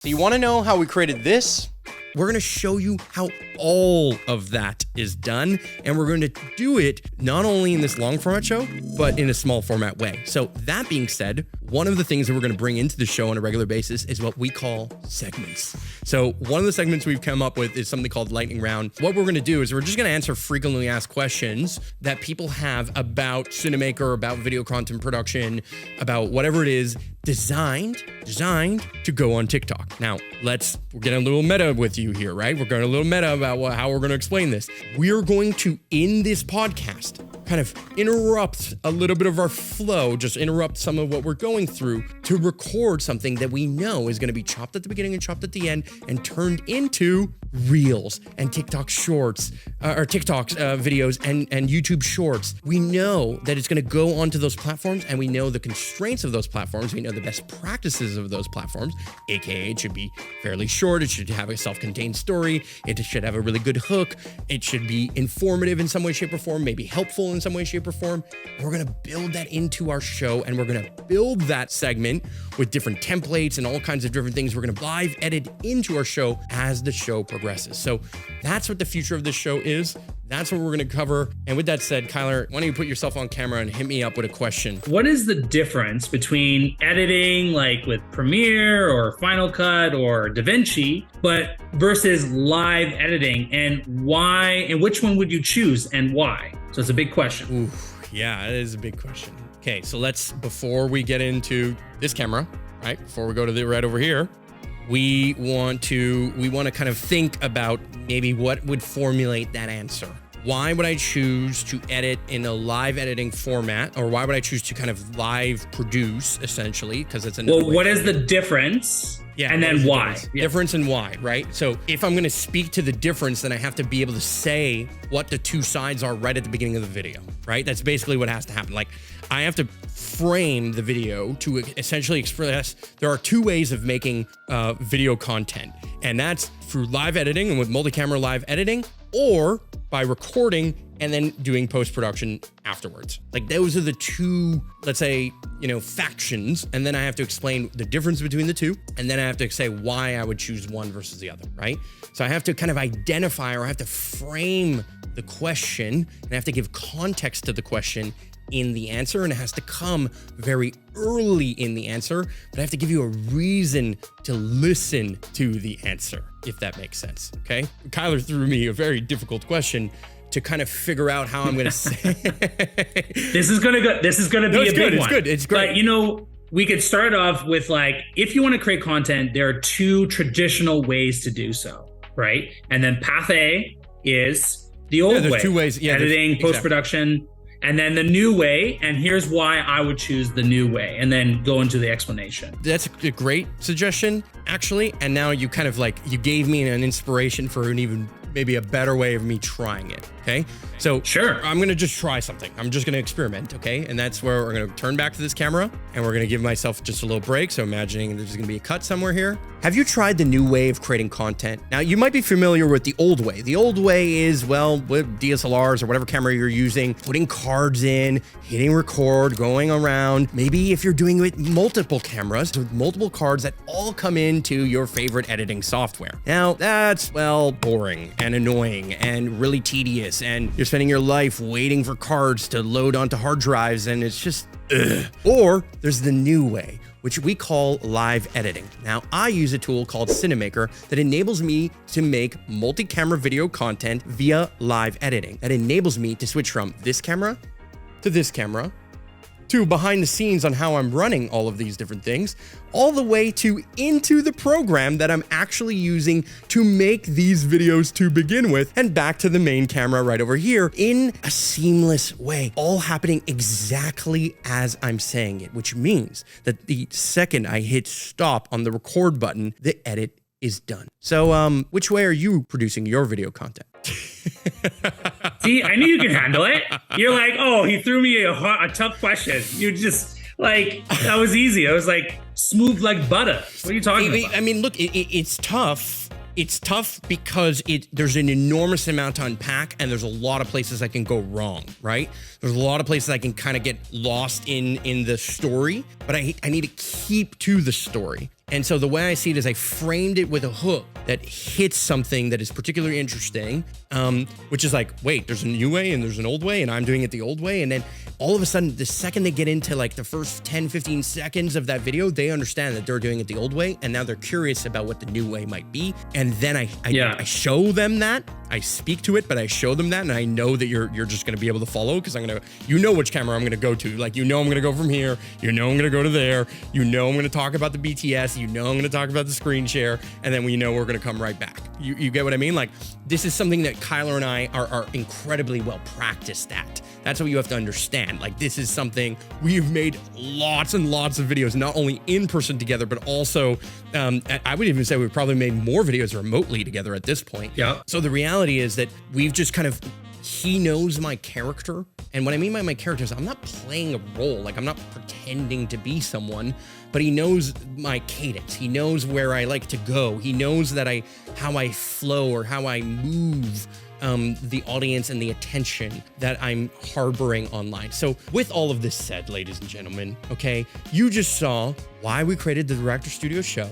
So you want to know how we created this? We're going to show you how all of that is done, and we're going to do it not only in this long format show, but in a small format way. So that being said, one of the things that we're going to bring into the show on a regular basis is what we call segments. So one of the segments we've come up with is something called Lightning Round. What we're going to do is we're just going to answer frequently asked questions that people have about Cinemaker, about video content production, about whatever it is designed to go on TikTok. Now, we're getting a little meta with you here, right? We're going a little meta about how we're going to explain this. We're going to, in this podcast, kind of interrupt a little bit of our flow, just interrupt some of what we're going through to record something that we know is going to be chopped at the beginning and chopped at the end and turned into Reels and TikTok shorts, or TikTok videos and YouTube shorts. We know that it's going to go onto those platforms, and we know the constraints of those platforms. We know the best practices of those platforms, aka it should be fairly short. It should have a self-contained story. It should have a really good hook. It should be informative in some way, shape, or form, maybe helpful in some way, shape, or form. And we're going to build that into our show, and we're going to build that segment with different templates and all kinds of different things. We're going to live edit into our show as the show progresses. So that's what the future of this show is. That's what we're going to cover. And with that said, Kyler, why don't you put yourself on camera and hit me up with a question? What is the difference between editing like with Premiere or Final Cut or DaVinci, but versus live editing, and why, and which one would you choose and why? So it's a big question. Ooh, yeah, it is a big question. Okay, so before we get into this camera, right, before we go to the right over here, we want to kind of think about maybe what would formulate that answer. Why would I choose to edit in a live editing format, or why would I choose to kind of live produce, essentially? Because it's another. Well, what is the difference? Yeah, and then why? Difference and why, right? So if I'm going to speak to the difference, then I have to be able to say what the two sides are right at the beginning of the video, right? That's basically what has to happen. Like, I have to frame the video to essentially express there are two ways of making video content, and that's through live editing and with multi-camera live editing, or by recording and then doing post-production afterwards. Like, those are the two, let's say, factions. And then I have to explain the difference between the two. And then I have to say why I would choose one versus the other, right? So I have to kind of identify, or I have to frame the question, and I have to give context to the question in the answer, and it has to come very early in the answer, but I have to give you a reason to listen to the answer, if that makes sense, okay? Kyler threw me a very difficult question to kind of figure out how I'm going to say. This is going to be a big one. It's great. But we could start off with, like, if you want to create content, there are two traditional ways to do so, right? And then path A is the old way. Two ways. Yeah, editing, post-production. Exactly. And then the new way, and here's why I would choose the new way, and then go into the explanation. That's a great suggestion, actually. And now you kind of you gave me an inspiration for an even maybe a better way of me trying it. Okay. So sure, I'm going to just try something. I'm just going to experiment. Okay. And that's where we're going to turn back to this camera, and we're going to give myself just a little break. So imagining there's going to be a cut somewhere here. Have you tried the new way of creating content? Now, you might be familiar with the old way. The old way is, well, with DSLRs or whatever camera you're using, putting cards in, hitting record, going around. Maybe if you're doing it with multiple cameras, with multiple cards that all come into your favorite editing software. Now, that's, well, boring and annoying and really tedious, and you're spending your life waiting for cards to load onto hard drives, and it's just, ugh. Or there's the new way, which we call live editing. Now, I use a tool called Cinemaker that enables me to make multi-camera video content via live editing. That enables me to switch from this camera to this camera, to behind the scenes on how I'm running all of these different things, all the way to into the program that I'm actually using to make these videos to begin with, and back to the main camera right over here in a seamless way, all happening exactly as I'm saying it, which means that the second I hit stop on the record button, the edit is done. So, which way are you producing your video content? See, I knew you could handle it. You're like, oh, he threw me a tough question. You just, like, that was easy. I was like, smooth like butter. What are you talking about? I mean, look, it's tough. It's tough because there's an enormous amount to unpack, and there's a lot of places I can go wrong, right? There's a lot of places I can kind of get lost in the story, but I need to keep to the story. And so the way I see it is I framed it with a hook that hits something that is particularly interesting, which is like, wait, there's a new way and there's an old way and I'm doing it the old way. And then all of a sudden, the second they get into like the first 10, 15 seconds of that video, they understand that they're doing it the old way. And now they're curious about what the new way might be. And then I show them that. I speak to it, but I show them that, and I know that you're just gonna be able to follow because you know which camera I'm gonna go to. Like, you know I'm gonna go from here, you know I'm gonna go to there, you know I'm gonna talk about the BTS, you know I'm gonna talk about the screen share, and then we know we're gonna come right back. You get what I mean? Like, this is something that Kyler and I are incredibly well practiced at. That's what you have to understand. Like, this is something we've made lots and lots of videos, not only in person together, but also, I would even say we've probably made more videos remotely together at this point. Yeah. So the reality is that we've just kind of, he knows my character. And what I mean by my character is I'm not playing a role. Like, I'm not pretending to be someone, but he knows my cadence. He knows where I like to go. He knows that how I flow or how I move the audience and the attention that I'm harboring online. So with all of this said, ladies and gentlemen, okay, you just saw why we created the Reactor Studio show.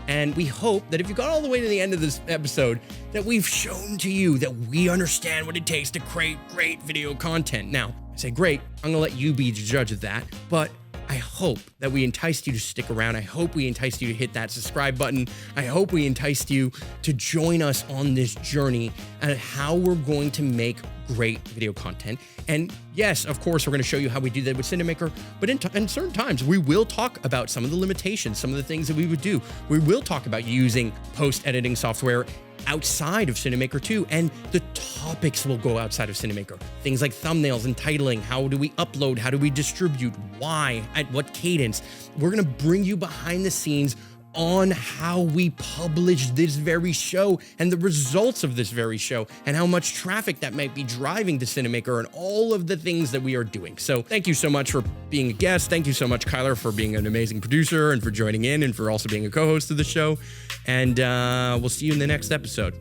And we hope that if you got all the way to the end of this episode, that we've shown to you that we understand what it takes to create great video content. Now, I say great, I'm gonna let you be the judge of that, but I hope that we enticed you to stick around. I hope we enticed you to hit that subscribe button. I hope we enticed you to join us on this journey and how we're going to make great video content. And yes, of course, we're going to show you how we do that with Cinemaker, but in certain times, we will talk about some of the limitations, some of the things that we would do. We will talk about using post-editing software outside of Cinemaker too, and the topics will go outside of Cinemaker. Things like thumbnails and titling, how do we upload, how do we distribute, why, at what cadence. We're gonna bring you behind the scenes on how we publish this very show and the results of this very show and how much traffic that might be driving to Cinemaker and all of the things that we are doing. So thank you so much for being a guest. Thank you so much, Kyler, for being an amazing producer and for joining in and for also being a co-host of the show. And we'll see you in the next episode.